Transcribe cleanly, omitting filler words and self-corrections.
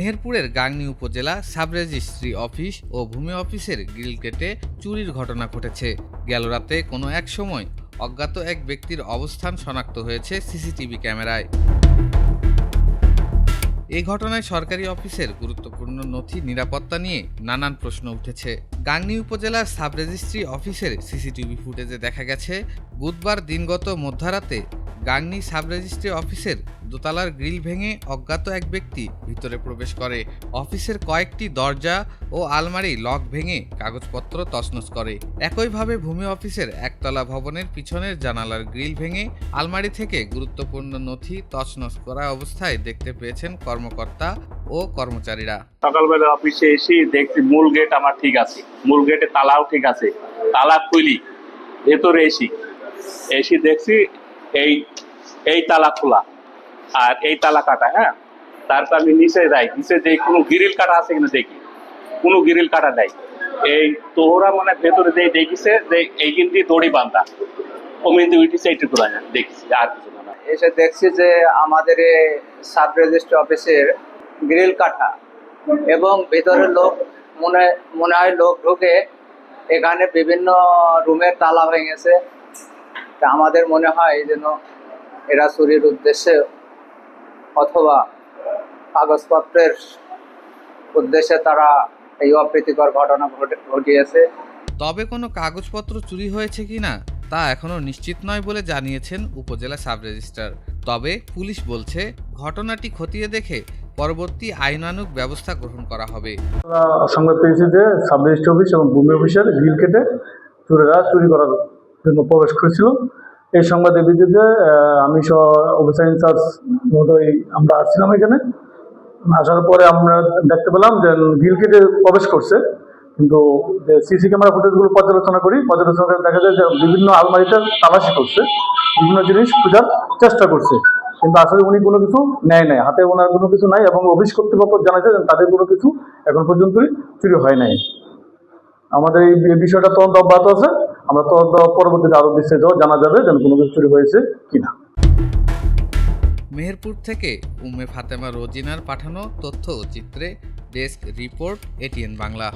মেহেরপুরের গাংনী উপজেলা sub registry office ও ভূমি অফিসের গ্রিল কেটে চুরির ঘটনা ঘটেছে। গেল রাতে কোনো এক সময় অজ্ঞাত এক ব্যক্তির অবস্থান শনাক্ত হয়েছে সিসিটিভি ক্যামেরায়। এই ঘটনায় সরকারি অফিসের গুরুত্বপূর্ণ নথি নিরাপত্তা নিয়ে নানান প্রশ্ন উঠেছে। গাংনী উপজেলার সাব রেজিস্ট্রি অফিসের সিসিটিভি ফুটেজে দেখা গেছে, বুধবার দিনগত মধ্যরাতে গাংনী সাব রেজিস্ট্রি অফিসের দোতলার গ্রিল ভেঙে অজ্ঞাত এক ব্যক্তি ভিতরে প্রবেশ করে। অফিসের কয়েকটি দরজা ও আলমারি লক ভেঙে কাগজপত্র তছনছ করে। একইভাবে ভূমি অফিসের একতলা ভবনের পিছনের জানালার গ্রিল ভেঙে আলমারি থেকে গুরুত্বপূর্ণ নথি তছনছ করা অবস্থায় দেখতে পেয়েছেন কর্মকর্তা ও কর্মচারীরা। সকালবেলা অফিসে এসে দেখছি মূল গেট আমার ঠিক আছে, মূল গেটে তালাও ঠিক আছে, তালা খুলি ভেতরে এসে দেখছি এই তালা খোলা আর এই তালা কাটা। হ্যাঁ, তারপর আমি নিচে যাই, নিচে যে কোনো গ্রিল কাটা আছে কিনা দেখি, কোনো গ্রিল কাটা নেই। এই তোরা মানে ভেতরে যে দেখিছে যে এই কিন্তু দড়ি বান্ধা কমিয়ে উঠেছে, এইটুকু দেখছি, আর কিছু না। এসে দেখছি যে আমাদের সাব রেজিস্ট্রি অফিসের গ্রিল কাটা এবং ভিতরে লোক মনে হয় লোক ঢুকে এখানে বিভিন্ন রুমের তালা ভেঙেছে। তা আমাদের মনে হয় যেন এরা চুরির উদ্দেশ্যে অথবা কাগজপত্রের উদ্দেশ্যে তারা এই অপ্রীতিকর ঘটনা ঘটিয়েছে। তবে কোনো কাগজপত্র চুরি হয়েছে কিনা তা এখনও নিশ্চিত নয় বলে জানিয়েছেন উপজেলা সাব রেজিস্ট্রার। তবে পুলিশ বলছে ঘটনাটি খতিয়ে দেখে পরবর্তী আইনানুগ ব্যবস্থা গ্রহণ করা হবে। সংবাদ পেয়েছি যে সাব রেজিস্ট্রি অফিস এবং ভূমি অফিসের গ্রিল কেটে চোরেরা চুরি করার জন্য প্রবেশ করেছিল। এই সংবাদের ভিত্তিতে আমি সহ অফিসার ইনচার্জ মহোদয় আমরা আসছিলাম এখানে। আসার পরে আমরা দেখতে পেলাম যে গ্রিল কেটে প্রবেশ করছে, কিন্তু যে সিসি ক্যামেরা ফুটেজগুলো পর্যালোচনা করে দেখা যায় যে বিভিন্ন আলমারিতে তালাশি করছে, বিভিন্ন জিনিস খোঁজার চেষ্টা করছে, কিন্তু আসলে উনি কোনো কিছু নেয় নাই, হাতে ওনার কোনো কিছু নাই এবং অফিস কর্তৃপক্ষ জানাচ্ছে তাদের কোনো কিছু এখন পর্যন্তই চুরি হয় নাই। আমাদের এই বিষয়টা তদন্ত অব্যাহত আছে, আমরা তদন্ত পরবর্তীতে আরো বিস্তারিত জানা যাবে যেন কোনো কিছু চুরি হয়েছে কিনা। মেহেরপুর থেকে উম্মে ফাতেমা রোজিনার পাঠানো তথ্য ও চিত্রে ডেস্ক রিপোর্ট, এটিএন বাংলা।